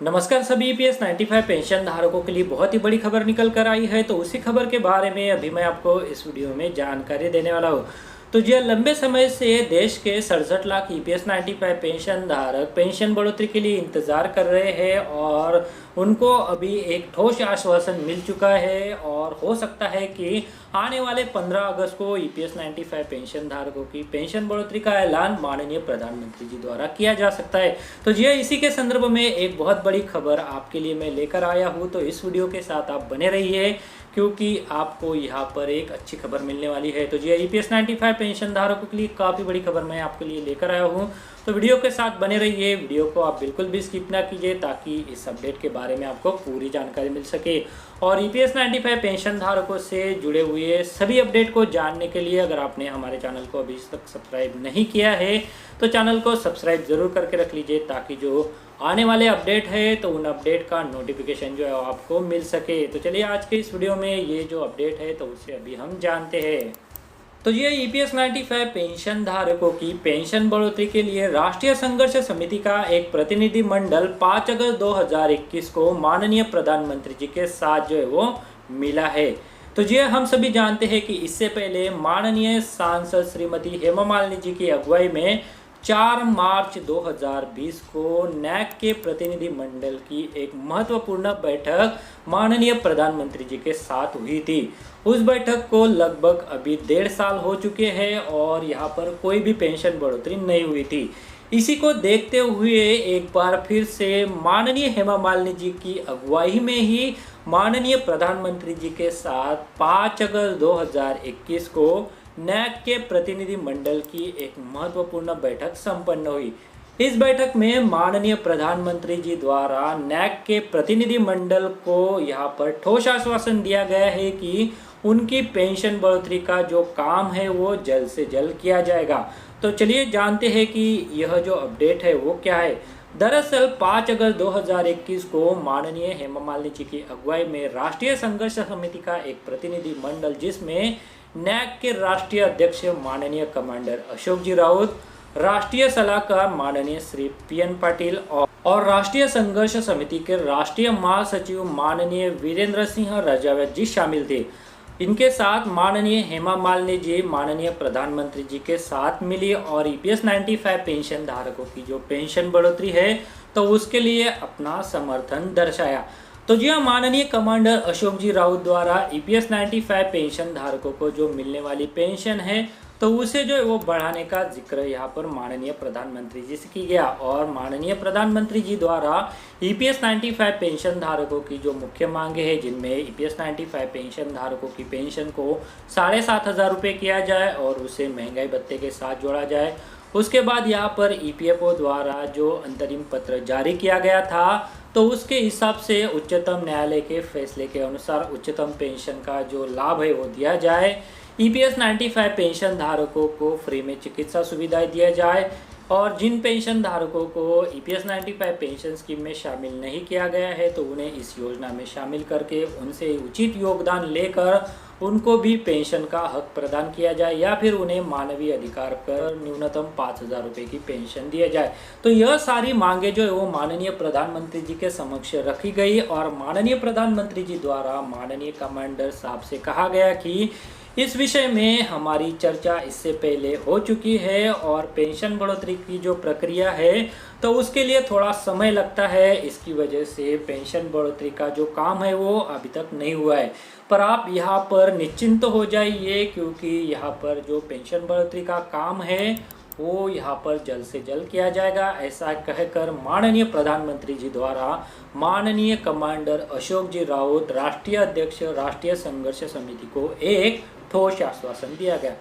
नमस्कार सभी EPS 95 pension धारकों के लिए बहुत ही बड़ी खबर निकल कर आई है। तो उसी खबर के बारे में अभी मैं आपको इस वीडियो में जानकारी देने वाला हूँ। तो जी लंबे समय से देश के 67 लाख ईपीएस 95 पेंशन धारक पेंशन बढ़ोतरी के लिए इंतजार कर रहे हैं और उनको अभी एक ठोस आश्वासन मिल चुका है और हो सकता है कि आने वाले 15 अगस्त को ईपीएस 95 पेंशन धारकों की पेंशन बढ़ोतरी का ऐलान माननीय प्रधानमंत्री जी द्वारा किया जा सकता है। तो जी इसी के संदर्भ में एक बहुत बड़ी खबर आपके लिए मैं लेकर आया हूँ। तो इस वीडियो के साथ आप बने रहिए क्योंकि आपको यहाँ पर एक अच्छी खबर मिलने वाली है। तो जी ईपीएस 95 पेंशन धारकों के लिए काफ़ी बड़ी खबर मैं आपके लिए लेकर आया हूँ। तो वीडियो के साथ बने रहिए, वीडियो को आप बिल्कुल भी स्किप ना कीजिए ताकि इस अपडेट के बारे में आपको पूरी जानकारी मिल सके। और ईपीएस 95 पेंशन धारकों से जुड़े हुए सभी अपडेट को जानने के लिए अगर आपने हमारे चैनल को अभी तक सब्सक्राइब नहीं किया है तो चैनल को सब्सक्राइब ज़रूर करके रख लीजिए ताकि जो आने वाले अपडेट है तो उन अपडेट का नोटिफिकेशन जो है आपको मिल सके। तो चलिए आज के इस वीडियो में ये जो अपडेट है तो उसे अभी हम जानते हैं। तो ये ईपीएस 95 पेंशन धारकों की पेंशन बढ़ोतरी के लिए राष्ट्रीय संघर्ष समिति का एक प्रतिनिधि मंडल 5 अगस्त 2021 को माननीय प्रधानमंत्री जी के साथ जो है वो मिला है। तो जी हम सभी जानते हैं कि इससे पहले माननीय सांसद श्रीमती हेमा मालिनी जी की अगुवाई में 4 मार्च 2020 को नैक के प्रतिनिधि मंडल की एक महत्वपूर्ण बैठक माननीय प्रधानमंत्री जी के साथ हुई थी। उस बैठक को लगभग अभी 1.5 साल हो चुके हैं और यहाँ पर कोई भी पेंशन बढ़ोतरी नहीं हुई थी। इसी को देखते हुए एक बार फिर से माननीय हेमा मालिनी जी की अगुवाई में ही माननीय प्रधानमंत्री जी के साथ 5 अगस्त 2021 को नैक के प्रतिनिधि मंडल की एक महत्वपूर्ण बैठक संपन्न हुई। इस बैठक में माननीय प्रधानमंत्री जी द्वारा नैक के प्रतिनिधि मंडल को यहाँ पर ठोस आश्वासन दिया गया है कि उनकी पेंशन बढ़ोतरी का जो काम है वो जल्द से जल्द किया जाएगा। तो चलिए जानते हैं कि यह जो अपडेट है वो क्या है। दरअसल 5 अगस्त 2021 को माननीय हेमा मालिनी जी की अगुवाई में राष्ट्रीय संघर्ष समिति का एक प्रतिनिधि मंडल जिसमें नैक के राष्ट्रीय अध्यक्ष माननीय कमांडर अशोक जी राउत, राष्ट्रीय सलाहकार माननीय श्री पीएन पाटिल और राष्ट्रीय संघर्ष समिति के राष्ट्रीय महासचिव माननीय वीरेंद्र सिंह राजावत जी शामिल थे। इनके साथ माननीय हेमा मालिनी जी माननीय प्रधानमंत्री जी के साथ मिली और ईपीएस 95 पेंशन धारकों की जो पेंशन बढ़ोतरी है तो उसके लिए अपना समर्थन दर्शाया। तो जी हाँ, माननीय कमांडर अशोक जी राउत द्वारा ईपीएस 95 पेंशन धारकों को जो मिलने वाली पेंशन है तो उसे जो है वो बढ़ाने का जिक्र यहाँ पर माननीय प्रधानमंत्री जी से की गया और माननीय प्रधानमंत्री जी द्वारा ईपीएस 95 पेंशन धारकों की जो मुख्य मांगे हैं जिनमें ईपीएस 95 पेंशन धारकों की पेंशन को 7,500 रुपये किया जाए और उसे महंगाई भत्ते के साथ जोड़ा जाए। उसके बाद यहाँ पर ईपीएफओ द्वारा जो अंतरिम पत्र जारी किया गया था तो उसके हिसाब से उच्चतम न्यायालय के फैसले के अनुसार उच्चतम पेंशन का जो लाभ है वो दिया जाए। ईपीएस 95 पेंशन धारकों को फ्री में चिकित्सा सुविधाएं दिया जाए और जिन पेंशन धारकों को ईपीएस 95 पेंशन स्कीम में शामिल नहीं किया गया है तो उन्हें इस योजना में शामिल करके उनसे उचित योगदान लेकर उनको भी पेंशन का हक प्रदान किया जाए या फिर उन्हें मानवीय अधिकार पर न्यूनतम 5,000 रुपये की पेंशन दिया जाए। तो यह सारी मांगे जो है वो माननीय प्रधानमंत्री जी के समक्ष रखी गई और माननीय प्रधानमंत्री जी द्वारा माननीय कमांडर साहब से कहा गया कि इस विषय में हमारी चर्चा इससे पहले हो चुकी है और पेंशन बढ़ोतरी की जो प्रक्रिया है तो उसके लिए थोड़ा समय लगता है। इसकी वजह से पेंशन बढ़ोतरी का जो काम है वो अभी तक नहीं हुआ है, पर आप यहाँ पर निश्चिंत हो जाइए क्योंकि यहाँ पर जो पेंशन बढ़ोतरी का काम है वो यहाँ पर जल्द से जल्द किया जाएगा। ऐसा कहकर माननीय प्रधानमंत्री जी द्वारा माननीय कमांडर अशोक जी राउत राष्ट्रीय अध्यक्ष राष्ट्रीय संघर्ष समिति को एक ठोस आश्वासन दिया गया।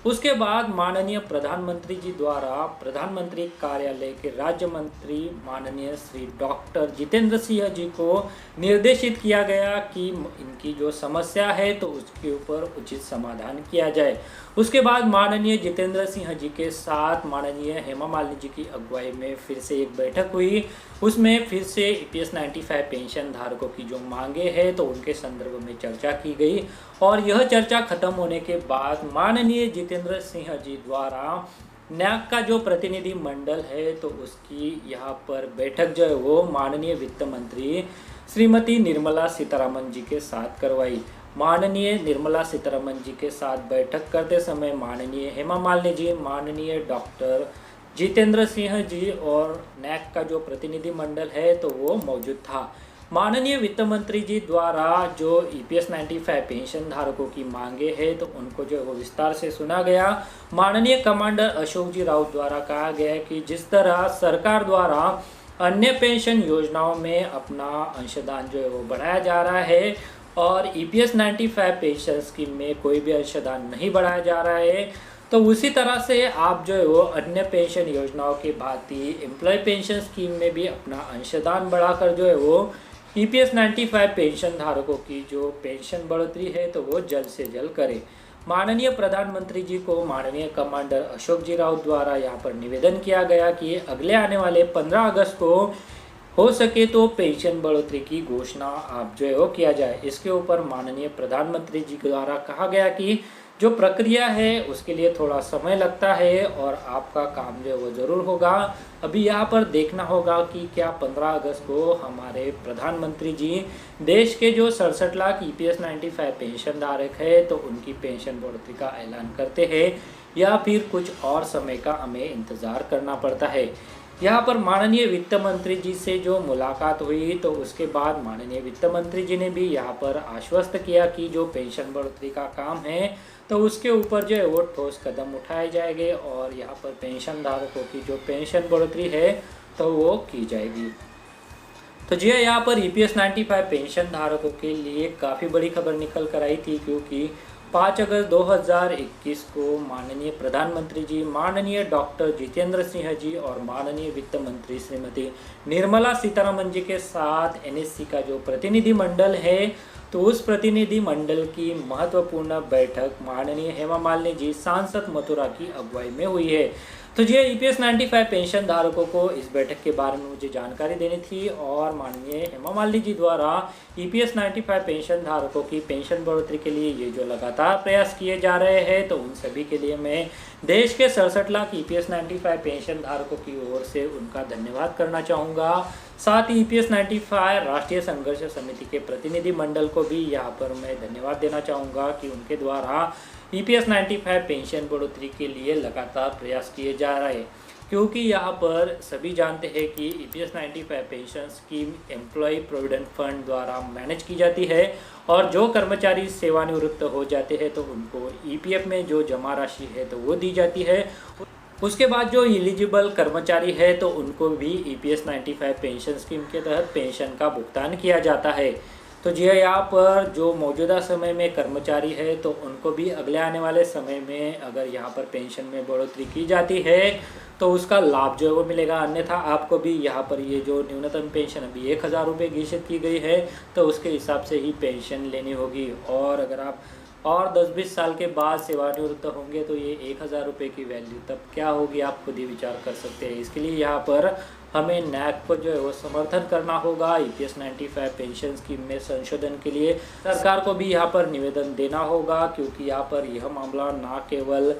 उसके बाद माननीय प्रधानमंत्री जी द्वारा प्रधानमंत्री कार्यालय के राज्य मंत्री माननीय श्री डॉक्टर जितेंद्र सिंह जी को निर्देशित किया गया कि इनकी जो समस्या है तो उसके ऊपर उचित समाधान किया जाए। उसके बाद माननीय जितेंद्र सिंह जी के साथ माननीय हेमा मालिनी जी की अगुवाई में फिर से एक बैठक हुई। उसमें फिर से ईपीएस 95 पेंशन धारकों की जो मांगे हैं तो उनके संदर्भ में चर्चा की गई और यह चर्चा खत्म होने के बाद माननीय जितेंद्र सिंह जी द्वारा नैक का जो प्रतिनिधि मंडल है तो उसकी यहाँ पर बैठक जो है वो माननीय वित्त मंत्री श्रीमती निर्मला सीतारमण जी के साथ करवाई। माननीय निर्मला सीतारमण जी के साथ बैठक करते समय माननीय हेमा मालिनी जी, माननीय डॉक्टर जितेंद्र सिंह जी और नैक का जो प्रतिनिधि मंडल है तो वो मौजूद था। माननीय वित्त मंत्री जी द्वारा जो EPS 95 पेंशन धारकों की मांगे है तो उनको जो है वो विस्तार से सुना गया। माननीय कमांडर अशोक जी राउत द्वारा कहा गया है कि जिस तरह सरकार द्वारा अन्य पेंशन योजनाओं में अपना अंशदान जो है वो बढ़ाया जा रहा है और EPS 95 पेंशन स्कीम में कोई भी अंशदान नहीं बढ़ाया जा रहा है, तो उसी तरह से आप जो है वो अन्य पेंशन योजनाओं की भांति एम्प्लॉय पेंशन स्कीम में भी अपना अंशदान बढ़ाकर जो है वो EPS 95 पेंशन धारकों की जो पेंशन बढ़ोतरी है तो वो जल्द से जल्द करे। माननीय प्रधानमंत्री जी को माननीय कमांडर अशोक जी राउत द्वारा यहाँ पर निवेदन किया गया कि अगले आने वाले 15 अगस्त को हो सके तो पेंशन बढ़ोतरी की घोषणा आप जो है वो किया जाए। इसके ऊपर माननीय प्रधानमंत्री जी द्वारा कहा गया कि जो प्रक्रिया है उसके लिए थोड़ा समय लगता है और आपका काम जो है वो ज़रूर होगा। अभी यहाँ पर देखना होगा कि क्या 15 अगस्त को हमारे प्रधानमंत्री जी देश के जो 67 लाख EPS 95 पेंशन धारक है तो उनकी पेंशन बढ़ोतरी का ऐलान करते हैं या फिर कुछ और समय का हमें इंतज़ार करना पड़ता है। यहाँ पर माननीय वित्त मंत्री जी से जो मुलाकात हुई तो उसके बाद माननीय वित्त मंत्री जी ने भी यहाँ पर आश्वस्त किया कि जो पेंशन बढ़ोतरी का काम है तो उसके ऊपर जो है वो ठोस कदम उठाए जाएंगे और यहाँ पर पेंशन धारकों की जो पेंशन बढ़ोतरी है तो वो की जाएगी। तो जी यहाँ पर EPS 95 पेंशन धारकों के लिए काफ़ी बड़ी खबर निकल कर आई थी, क्योंकि 5 अगस्त 2021 को माननीय प्रधानमंत्री जी, माननीय डॉक्टर जितेंद्र सिंह जी और माननीय वित्त मंत्री श्रीमती निर्मला सीतारमण जी के साथ NSC का जो प्रतिनिधि मंडल है तो उस प्रतिनिधि मंडल की महत्वपूर्ण बैठक माननीय हेमा मालिनी जी सांसद मथुरा की अगुवाई में हुई है। तो जी EPS 95 पेंशन धारकों को इस बैठक के बारे में मुझे जानकारी देनी थी और माननीय हेमा मालिनी जी द्वारा EPS 95 पेंशन धारकों की पेंशन बढ़ोतरी के लिए ये जो लगातार प्रयास किए जा रहे हैं तो उन सभी के लिए मैं देश के 67 लाख EPS 95 पेंशन धारकों की ओर से उनका धन्यवाद करना चाहूँगा। साथ ही EPS 95 राष्ट्रीय संघर्ष समिति के प्रतिनिधि मंडल को भी यहाँ पर मैं धन्यवाद देना चाहूँगा कि उनके द्वारा EPS 95 पेंशन बढ़ोतरी के लिए लगातार प्रयास किए जा रहे हैं, क्योंकि यहाँ पर सभी जानते हैं कि EPS 95 pension scheme employ provident fund द्वारा मैनेज की जाती है और जो कर्मचारी सेवानिवृत्त हो जाते हैं तो उनको EPF में जो जमा राशि है तो वो दी जाती है। उसके बाद जो एलिजिबल कर्मचारी है तो उनको भी EPS 95 पेंशन स्कीम के तहत पेंशन का भुगतान किया जाता है। तो जी यहाँ पर जो मौजूदा समय में कर्मचारी है तो उनको भी अगले आने वाले समय में अगर यहाँ पर पेंशन में बढ़ोतरी की जाती है तो उसका लाभ जो है वो मिलेगा। अन्यथा आपको भी यहाँ पर ये जो न्यूनतम पेंशन अभी 1000 रुपये घोषित की गई है तो उसके हिसाब से ही पेंशन लेनी होगी और अगर आप और 10-20 साल के बाद सेवानिवृत्त होंगे तो ये 1000 रुपये की वैल्यू तब क्या होगी आप खुद ही विचार कर सकते हैं। इसके लिए यहाँ पर हमें नैक को जो है वो समर्थन करना होगा। EPS 95 पेंशन स्कीम में संशोधन के लिए सरकार को भी यहाँ पर निवेदन देना होगा, क्योंकि यहाँ पर यह मामला ना केवल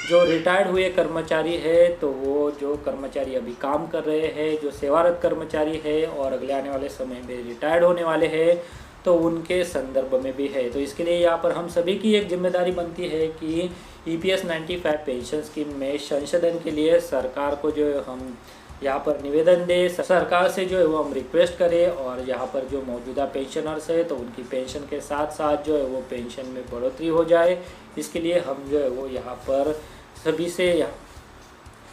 जो रिटायर्ड हुए कर्मचारी है तो वो जो कर्मचारी अभी काम कर रहे हैं, जो सेवारत कर्मचारी है और अगले आने वाले समय में रिटायर्ड होने वाले हैं तो उनके संदर्भ में भी है। तो इसके लिए यहाँ पर हम सभी की एक जिम्मेदारी बनती है कि EPS 95 पेंशन स्कीम में संशोधन के लिए सरकार को जो हम यहाँ पर निवेदन दे, सरकार से जो है वो हम रिक्वेस्ट करें और यहाँ पर जो मौजूदा पेंशनर्स है तो उनकी पेंशन के साथ साथ जो है वो पेंशन में बढ़ोतरी हो जाए। इसके लिए हम जो है वो यहाँ पर सभी से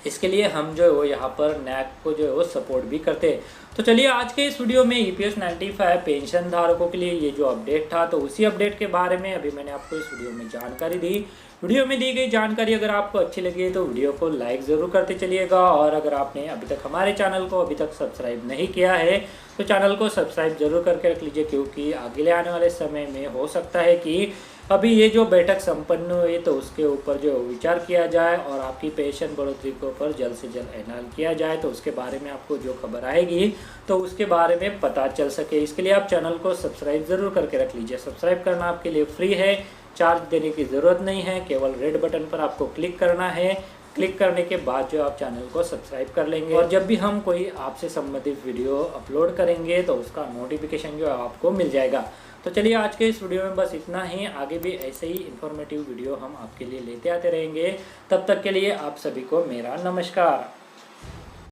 इसके लिए हम जो है वो यहाँ पर नैक को जो है वो सपोर्ट भी करते हैं। तो चलिए आज के इस वीडियो में EPS 95 पेंशन धारकों के लिए ये जो अपडेट था तो उसी अपडेट के बारे में अभी मैंने आपको इस वीडियो में जानकारी दी। वीडियो में दी गई जानकारी अगर आपको अच्छी लगी तो वीडियो को लाइक ज़रूर करते चलिएगा और अगर आपने अभी तक हमारे चैनल को अभी तक सब्सक्राइब नहीं किया है तो चैनल को सब्सक्राइब जरूर करके रख लीजिए, क्योंकि आगे आने वाले समय में हो सकता है कि अभी ये जो बैठक संपन्न हुई तो उसके ऊपर जो विचार किया जाए और आपकी पेंशन बढ़ोतरी के ऊपर जल्द से जल्द ऐलान किया जाए तो उसके बारे में आपको जो खबर आएगी तो उसके बारे में पता चल सके। इसके लिए आप चैनल को सब्सक्राइब ज़रूर करके रख लीजिए। सब्सक्राइब करना आपके लिए फ्री है, चार्ज देने की ज़रूरत नहीं है, केवल रेड बटन पर आपको क्लिक करना है क्लिक करने के बाद जो आप चैनल को सब्सक्राइब कर लेंगे और जब भी हम कोई आपसे संबंधित वीडियो अपलोड करेंगे तो उसका नोटिफिकेशन जो है आपको मिल जाएगा। तो चलिए आज के इस वीडियो में बस इतना ही। आगे भी ऐसे ही इन्फॉर्मेटिव वीडियो हम आपके लिए लेते आते रहेंगे। तब तक के लिए आप सभी को मेरा नमस्कार।